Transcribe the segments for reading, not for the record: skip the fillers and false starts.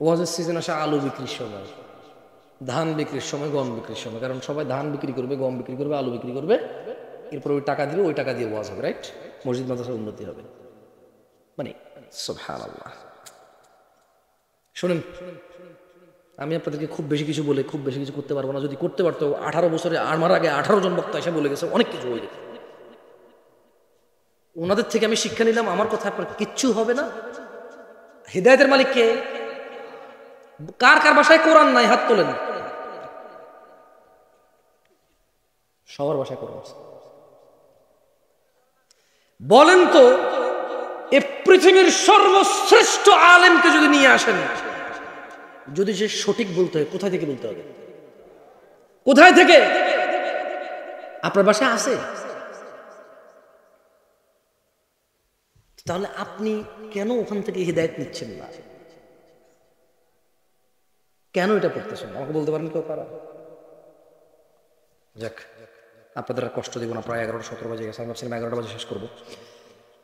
ওয়াজের সিজন আসে আলু বিক্রির সময়, ধান বিক্রির সময়, গম বিক্রির সময়। কারণ সবাই ধান বিক্রি করবে, গম বিক্রি করবে, আলু বিক্রি করবে, এরপর ওই টাকা দিলে ওই টাকা দিয়ে ওয়াজ হবে, রাইট? মসজিদ মাদ্রাসার উন্নতি হবে। মানে সুবহানাল্লাহ। শোনেন, আমি আপনাদেরকে খুব বেশি কিছু বলে খুব বেশি কিছু করতে পারবো না। যদি করতে পারতো 18 বছরে আমার আগে 18 জন বক্তা এসে বলে গেছে অনেক কিছু হয়ে যেত। ওনাদের থেকে আমি শিক্ষা নিলাম, আমার কথা আপনার কিচ্ছু হবে না। হিদায়াতের মালিক কে? কার কার বাসায় কোরআন নাই? হাত তোলেন। সবার বাসায় কোরআন আছে। বলেন তো, এ পৃথিবীর সর্বশ্রেষ্ঠ আলেমকে যদি নিয়ে আসেন, যদি সে সঠিক বলতে হয়, কোথায় থেকে বলতে হবে? কোথায় থেকে? আপনার বাসায় আছে? তাহলে আপনি কেন ওখান থেকে হিদায়াত নিচ্ছেন না? কেন এটা পড়তেছেন? আমাকে বলতে পারেন কেউ? পারা যাক, আপনাদের আর কষ্ট দিব না। প্রায় 11:17 বাজে গেছে, আমি ভাবছিলাম 11টা বাজে শেষ করবো।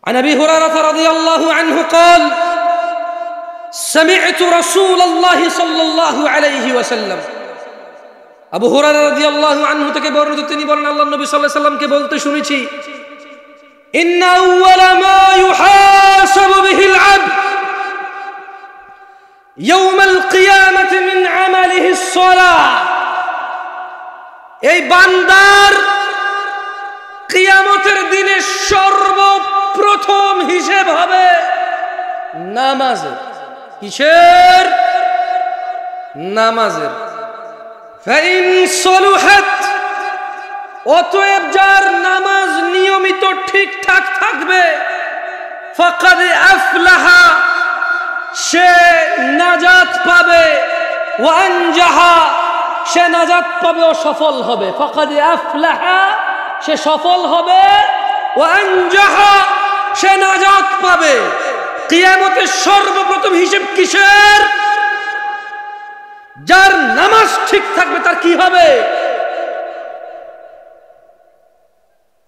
عن أبي هريرة رضي الله عنه قال سمعت رسول الله صلى الله عليه وسلم আবু হুরায়রা রাদিয়াল্লাহু আনহু থেকে বর্ণিত, তিনি বলেন আল্লাহর নবী সাল্লাল্লাহু আলাইহি ওয়াসাল্লামকে বলতে শুনেছি, ইন্না আউওয়ালা মা ইউহাসাবু বিহিল আবদ ইয়াউমাল কিয়ামাতি মিন আমালিহি আস-সালাহ। এই বান্দার কিয়ামতের দিনে সর্বপ্রথম হিসেব হবে নামাজের। কিসের? নামাজের। ফাইন সলুহাত, অতএব যার নামাজ নিয়মিত ঠিকঠাক থাকবে, ফাকাদ আফলাহা, সে নাজাত পাবে, ওয়া আনজাহা, সে নাজাত পাবে ও সফল হবে। ফাকাদ আফলাহা, সে সফল হবে, ওয়া আনজাহা, সে নাজাত পাবে। কিয়ামতের সর্বপ্রথম হিসেব কিসের? যার নামাজ ঠিক থাকবে তার কি হবে?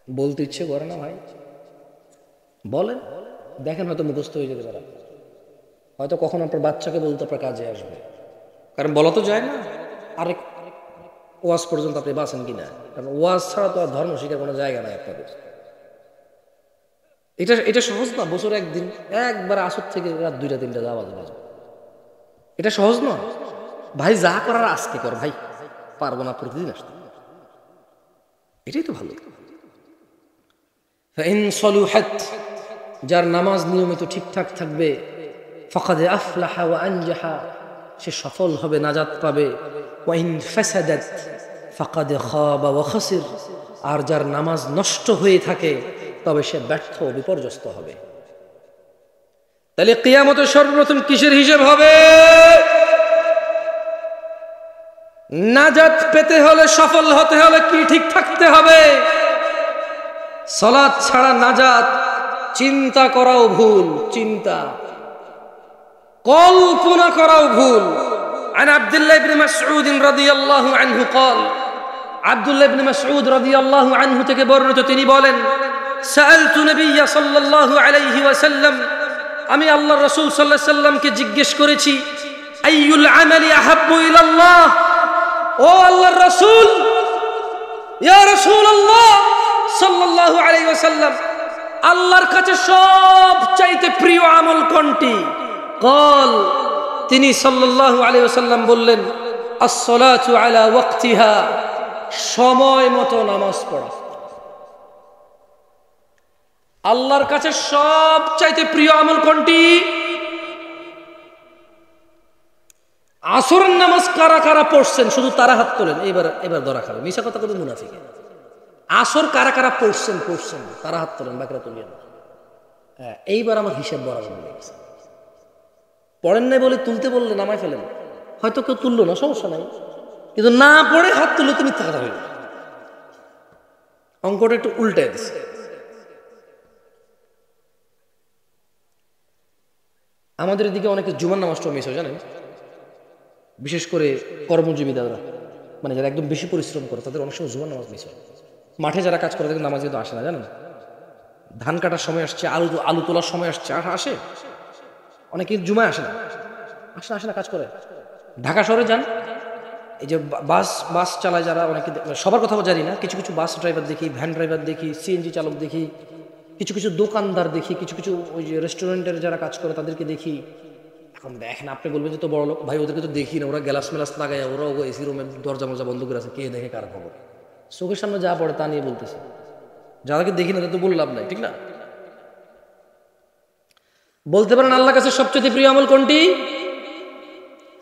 বলতে ইচ্ছে করে না ভাই? বলেন, দেখেন হয়তো মুখস্থ হয়ে যেতে পারে, হয়তো কখন আপনার বাচ্চাকে বলতে আপনার কাজে আসবে। কারণ বলা তো যায় না আরেক ওয়াজ পর্যন্ত আপনি বাঁচেন কিনা। কারণ ওয়াজ ছাড়া তো আর ধর্ম শিখার কোনো জায়গা নাই আপনাদের। এটা সহজ না। বছরে একদিন একবার আসর থেকে রাত 2টা 3টা আওয়াজ বাজবে, এটা সহজ না ভাই। যা করার আজকে কর ভাই, পারবো না প্রতিদিন আসতে। এটাই তো ভালো। ফাইন সলুহাত, যার নামাজ নিয়মিত ঠিকঠাক থাকবে, ফাকাদ আফলাহা ওয়া আনজাহা, সে সফল হবে, নাজাত পাবে। ওয়া ইন ফাসাদাত ফাকাদ খাবা ওয়া খাসির, আর যার নামাজ নষ্ট হয়ে থাকে তবে সে ব্যর্থ ও বিপর্যস্ত হবে। তাহলে কিয়ামতের সর্বপ্রথম কিসের হিসাব হবে? নাজাত পেতে হলে, সফল হতে হলে কি ঠিক থাকতে হবে? সালাত ছাড়া নাজাত চিন্তা করাও ভুল, চিন্তা কল্পনা করাও ভুল। عن عبد الله بن مسعود رضي الله عنه قال, আব্দুল্লাহ ইবনে মাসউদ রাদিয়াল্লাহু আনহু থেকে বর্ণিত, তিনি বলেন, সাআলতু নবিয়্য সাল্লাল্লাহু আলাইহি ওয়াসাল্লাম, আমি আল্লাহর রাসূল সাল্লাল্লাহু আলাইহি ওয়াসাল্লামকে জিজ্ঞেস করেছি, আইয়ুল আমালি আহাব্বু ইলাল্লাহ, ও আল্লাহর রাসূল, ইয়া রাসূলুল্লাহ সাল্লাল্লাহু আলাইহি ওয়াসাল্লাম, আল্লাহর কাছে সবচাইতে প্রিয় আমল কোনটি? قال, তিনি সাল্লাল্লাহু আলাইহি ওয়াসাল্লাম বললেন, আস-সালাতু আলা ওয়াক্তিহা, সময় মতো নামাজ পড়া। আল্লাহর কাছে সবচাইতে প্রিয় আমল কোনটি? আসরের নামাজ কারা কারা পড়ছেন শুধু তারা হাত তোলেন। এবার ধরা খাবে, মিশা কথা কত মুনাফিক। আসর কারা কারা পড়ছেন তারা হাত তোলেন, বাকিরা তুলিয়েন। হ্যাঁ, এইবার আমার হিসাব বরাবর হয়ে গেছে। পড়েন নাই বলে তুলতে বললে নামায় ফেলেন, হয়তো কেউ তুললো না, সমস্যা নাই, কিন্তু না পড়ে হাত তুললে তো মিথ্যা কথা হইল। অঙ্কটা একটু উল্টায় দিচ্ছে। আমাদের এদিকে অনেকে জুমার নামাজটা মিস হয় জানেন, বিশেষ করে কর্মজীবী দাদারা, মানে যারা একদম বেশি পরিশ্রম করে তাদের অনেক সময় জুমার নামাজ মিস হয়। মাঠে যারা কাজ করে তাদের নামাজ কিন্তু আসে না জানেন। ধান কাটার সময় আসছে, আলু তোলার সময় আসছে, আসে, অনেকে জুমায় আসে না। আসে না কাজ করে। ঢাকা শহরে যান, এই যে বাস চালায় যারা, অনেকে সবার কথা জানি না, কিছু কিছু বাস ড্রাইভার দেখি, ভ্যান ড্রাইভার দেখি, সিএনজি চালক দেখি, কিছু কিছু দোকানদার দেখি, কিছু কিছু ওই যে রেস্টুরেন্টের যারা কাজ করে তাদেরকে দেখি। এখন দেখেন, আপনি বলবেন যে তো বড় লোক ভাই, ওদেরকে তো দেখি না, ওরা গ্যালাস মেলাস লাগায়, ওরা এসি রুমে দরজা মরজা বন্ধ করে আছে, কে দেখে কার খবর। চোখের সামনে যা পড়ে তা নিয়ে বলতেছে, যাদেরকে দেখি না তাদের তো বলে লাভ নাই, ঠিক না? বলতে পারেন আল্লাহর কাছে সবচেয়ে প্রিয় আমল কোনটি?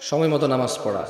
সময় মতো নামাজ পড়া।